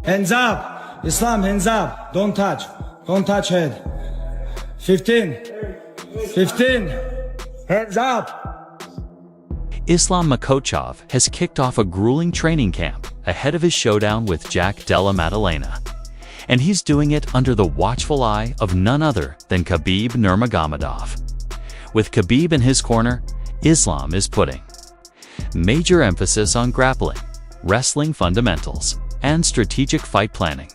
Hands up. Islam, hands up. Don't touch. Don't touch head. 15. 15. Hands up. Islam Makhachev has kicked off a grueling training camp ahead of his showdown with Jack Della Maddalena. And he's doing it under the watchful eye of none other than Khabib Nurmagomedov. With Khabib in his corner, Islam is putting major emphasis on grappling, wrestling fundamentals, and strategic fight planning.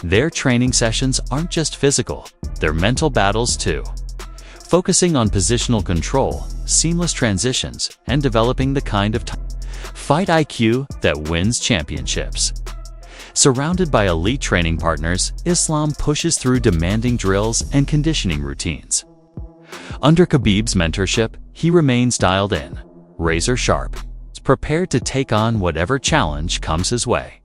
Their training sessions aren't just physical, they're mental battles too, focusing on positional control, seamless transitions, and developing the kind of fight IQ that wins championships. Surrounded by elite training partners, Islam pushes through demanding drills and conditioning routines. Under Khabib's mentorship, he remains dialed in, razor sharp, prepared to take on whatever challenge comes his way.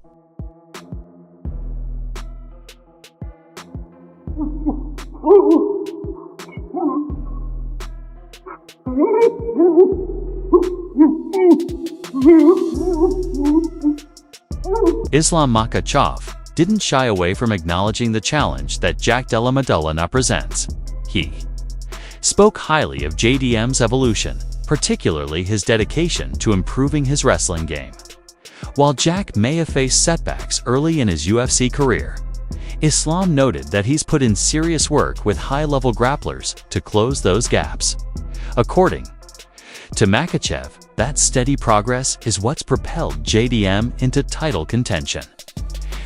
Islam Makhachev didn't shy away from acknowledging the challenge that Jack Della Maddalena presents. He spoke highly of JDM's evolution, particularly his dedication to improving his wrestling game. While Jack may have faced setbacks early in his UFC career, Islam noted that he's put in serious work with high-level grapplers to close those gaps. According to Makhachev, that steady progress is what's propelled JDM into title contention.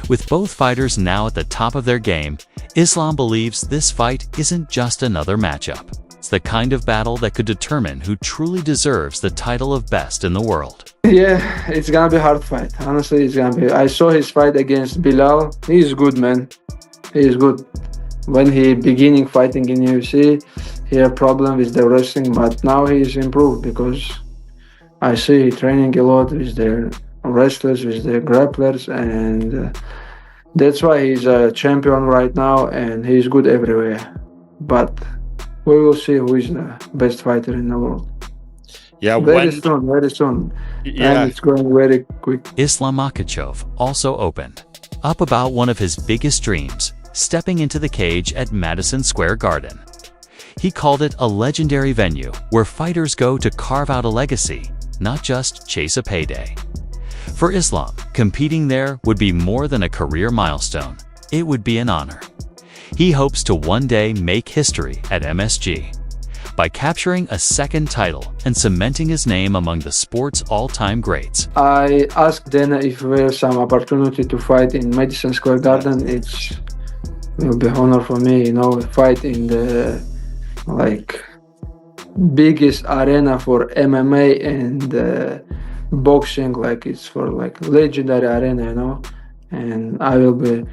With both fighters now at the top of their game, Islam believes this fight isn't just another matchup. It's the kind of battle that could determine who truly deserves the title of best in the world. Yeah, it's gonna be a hard fight. Honestly, it's gonna be. I saw his fight against Bilal. He's good, man. He is good. When he beginning fighting in UFC, he had problem with the wrestling, but now he's improved because I see he training a lot with the wrestlers, with the grapplers, and that's why he's a champion right now, and he's good everywhere. But we will see who is the best fighter in the world. Yeah, very soon. Yeah. And it's going very quick. Islam Makhachev also opened up about one of his biggest dreams, stepping into the cage at Madison Square Garden. He called it a legendary venue where fighters go to carve out a legacy, not just chase a payday. For Islam, competing there would be more than a career milestone. It would be an honor. He hopes to one day make history at MSG by capturing a second title and cementing his name among the sport's all-time greats. I asked Dana if there's some opportunity to fight in Madison Square Garden. It will be honor for me, fight in the biggest arena for MMA and boxing. It's for legendary arena, and I will be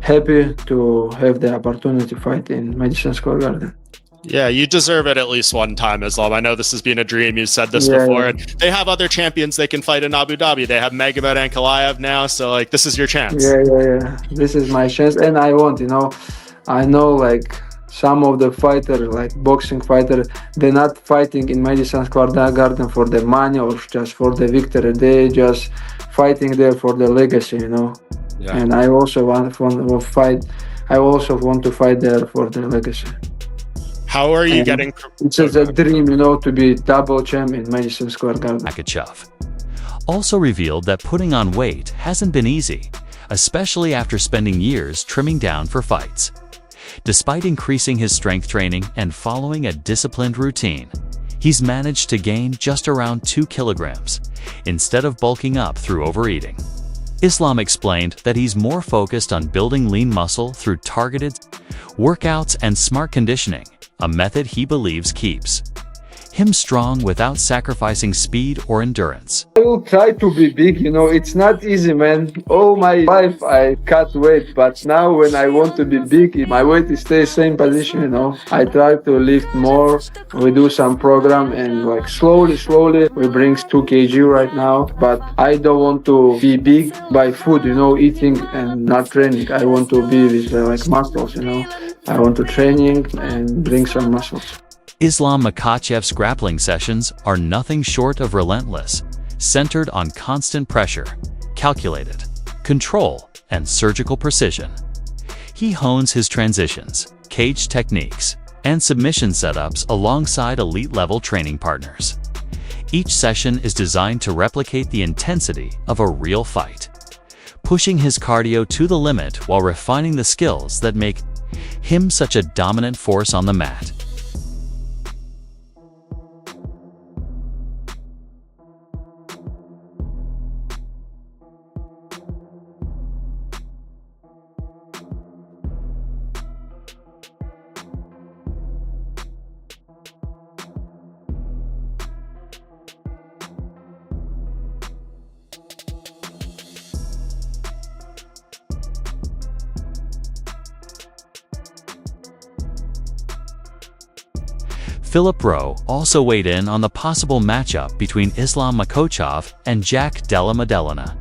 happy to have the opportunity to fight in Madison Square Garden. Yeah, you deserve it at least one time, Islam. I know this has been a dream. You've said this before. Yeah. And they have other champions they can fight in Abu Dhabi. They have Magomed Ankalaev now, so this is your chance. Yeah. This is my chance, and I want, I know some of the fighters, boxing fighters, they're not fighting in Madison Square Garden for the money or just for the victory. They just fighting there for the legacy, Yeah. And I also want to fight. I also want to fight there for the legacy. How are you getting? It's just a dream, to be double champ in Madison Square Garden. Makhachev also revealed that putting on weight hasn't been easy, especially after spending years trimming down for fights. Despite increasing his strength training and following a disciplined routine, he's managed to gain just around 2 kilograms instead of bulking up through overeating. Islam explained that he's more focused on building lean muscle through targeted workouts and smart conditioning, a method he believes keeps him strong without sacrificing speed or endurance. I will try to be big, it's not easy, man. All my life I cut weight, but now when I want to be big, my weight stays same position, I try to lift more. We do some program and slowly, we bring 2 kg right now, but I don't want to be big by food, eating and not training. I want to be with muscles, I want to training and bring some muscles. Islam Makhachev's grappling sessions are nothing short of relentless, centered on constant pressure, calculated control, and surgical precision. He hones his transitions, cage techniques, and submission setups alongside elite-level training partners. Each session is designed to replicate the intensity of a real fight, pushing his cardio to the limit while refining the skills that make him such a dominant force on the mat. Philip Rowe also weighed in on the possible matchup between Islam Makhachev and Jack Della Maddalena,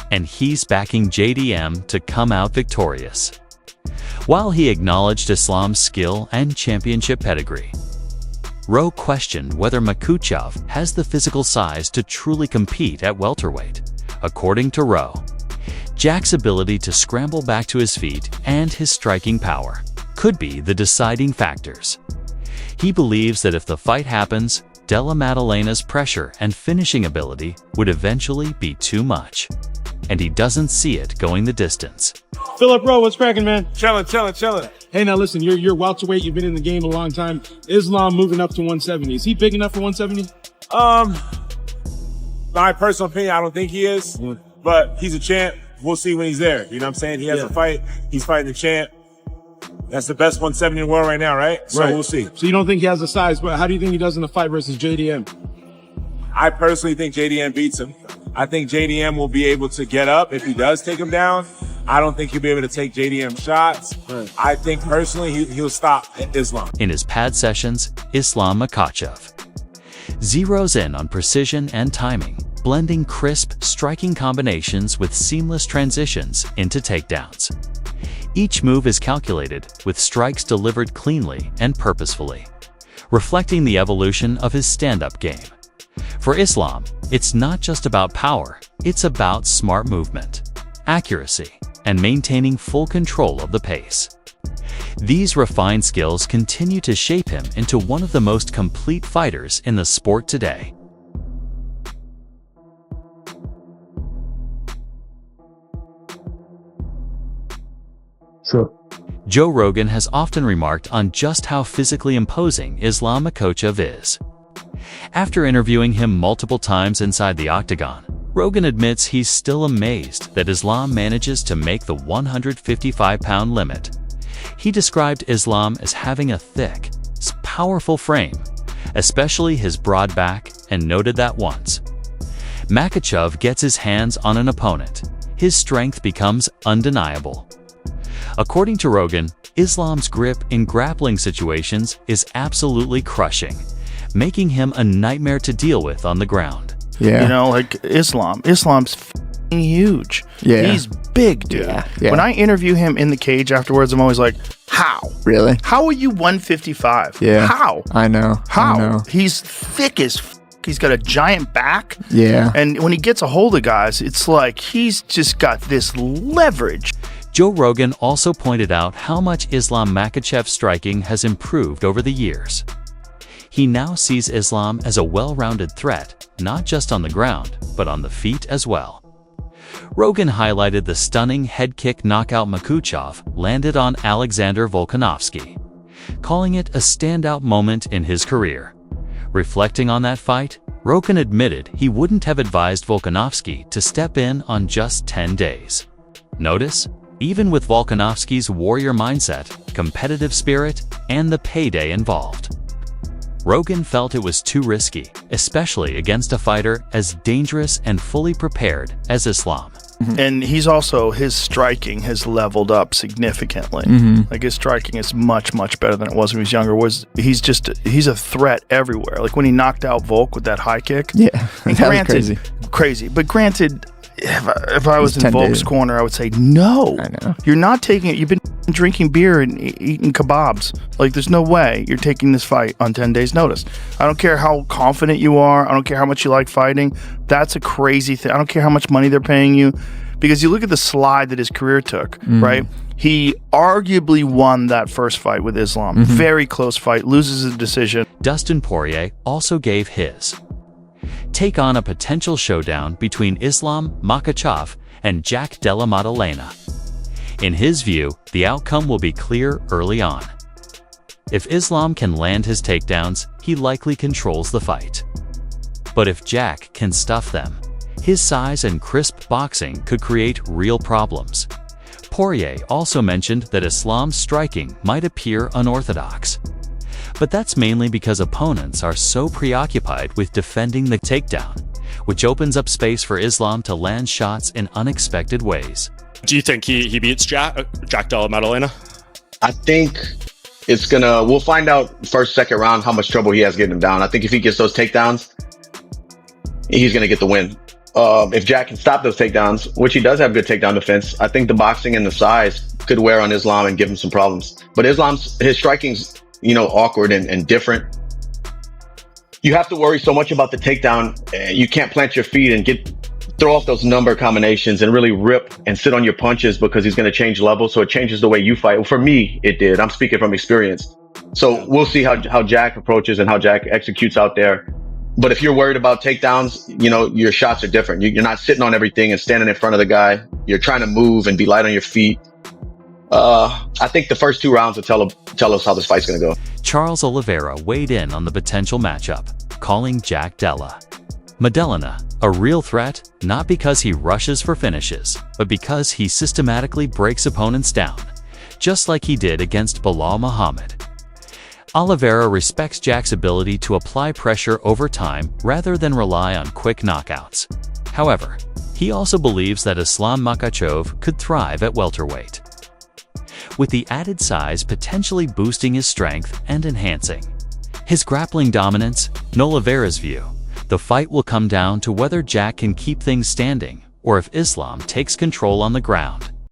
and he's backing JDM to come out victorious. While he acknowledged Islam's skill and championship pedigree, Rowe questioned whether Makhachev has the physical size to truly compete at welterweight. According to Rowe, Jack's ability to scramble back to his feet and his striking power could be the deciding factors. He believes that if the fight happens, Della Maddalena's pressure and finishing ability would eventually be too much, and he doesn't see it going the distance. Philip Rowe, what's cracking, man? Chilling. Hey, now listen, you're welterweight. You've been in the game a long time. Islam moving up to 170. Is he big enough for 170? My personal opinion, I don't think he is, but he's a champ. We'll see when he's there. You know what I'm saying? He has a fight. He's fighting the champ. That's the best 170 in the world right now, right? So we'll see. So you don't think he has the size, but how do you think he does in the fight versus JDM? I personally think JDM beats him. I think JDM will be able to get up if he does take him down. I don't think he'll be able to take JDM shots. I think personally he'll stop Islam. In his pad sessions, Islam Makhachev zeroes in on precision and timing, blending crisp, striking combinations with seamless transitions into takedowns. Each move is calculated, with strikes delivered cleanly and purposefully, reflecting the evolution of his stand-up game. For Islam, it's not just about power, it's about smart movement, accuracy, and maintaining full control of the pace. These refined skills continue to shape him into one of the most complete fighters in the sport today. Sure. Joe Rogan has often remarked on just how physically imposing Islam Makhachev is. After interviewing him multiple times inside the octagon, Rogan admits he's still amazed that Islam manages to make the 155-pound limit. He described Islam as having a thick, powerful frame, especially his broad back, and noted that once Makhachev gets his hands on an opponent, his strength becomes undeniable. According to Rogan, Islam's grip in grappling situations is absolutely crushing, making him a nightmare to deal with on the ground. Yeah. You know, like Islam's f***ing huge. Yeah. He's big, dude. Yeah. When I interview him in the cage afterwards, I'm always like, how? Really? How are you 155? Yeah. How? I know. How? I know. He's thick as f***. He's got a giant back. Yeah. And when he gets a hold of guys, it's like he's just got this leverage. Joe Rogan also pointed out how much Islam Makhachev's striking has improved over the years. He now sees Islam as a well-rounded threat, not just on the ground, but on the feet as well. Rogan highlighted the stunning head kick knockout Makhachev landed on Alexander Volkanovski, calling it a standout moment in his career. Reflecting on that fight, Rogan admitted he wouldn't have advised Volkanovski to step in on just 10 days. Notice? Even with Volkanovski's warrior mindset, competitive spirit, and the payday involved, Rogan felt it was too risky, especially against a fighter as dangerous and fully prepared as Islam. And he's also, his striking has leveled up significantly. Like his striking is much, much better than it was when he was younger. He's a threat everywhere. Like when he knocked out Volk with that high kick. Yeah, and that was crazy. But granted, if I was in Volk's corner, I would say, no, I know. You're not taking it. You've been drinking beer and eating kebabs. Like, there's no way you're taking this fight on 10 days' notice. I don't care how confident you are. I don't care how much you like fighting. That's a crazy thing. I don't care how much money they're paying you. because you look at the slide that his career took, right? He arguably won that first fight with Islam. Very close fight, loses a decision. Dustin Poirier also gave his. Take on a potential showdown between Islam Makhachev and Jack Della Maddalena. In his view, the outcome will be clear early on. If Islam can land his takedowns, he likely controls the fight. But if Jack can stuff them, his size and crisp boxing could create real problems. Poirier also mentioned that Islam's striking might appear unorthodox. But that's mainly because opponents are so preoccupied with defending the takedown, which opens up space for Islam to land shots in unexpected ways. Do you think he beats Jack Della Maddalena? I think we'll find out first, second round how much trouble he has getting him down. I think if he gets those takedowns, he's going to get the win. If Jack can stop those takedowns, which he does have good takedown defense, I think the boxing and the size could wear on Islam and give him some problems. But his striking's, awkward and different. You have to worry so much about the takedown. You can't plant your feet and throw off those number combinations and really rip and sit on your punches because he's going to change levels. So it changes the way you fight. Well, for me, it did. I'm speaking from experience. So we'll see how Jack approaches and how Jack executes out there. But if you're worried about takedowns, your shots are different. You're not sitting on everything and standing in front of the guy. You're trying to move and be light on your feet. I think the first 2 rounds will tell us how this fight's going to go. Charles Oliveira weighed in on the potential matchup, calling Jack Della Maddalena a real threat, not because he rushes for finishes, but because he systematically breaks opponents down, just like he did against Belal Muhammad. Oliveira respects Jack's ability to apply pressure over time rather than rely on quick knockouts. However, he also believes that Islam Makhachev could thrive at welterweight, with the added size potentially boosting his strength and enhancing his grappling dominance. In Oliveira's view, the fight will come down to whether Jack can keep things standing or if Islam takes control on the ground.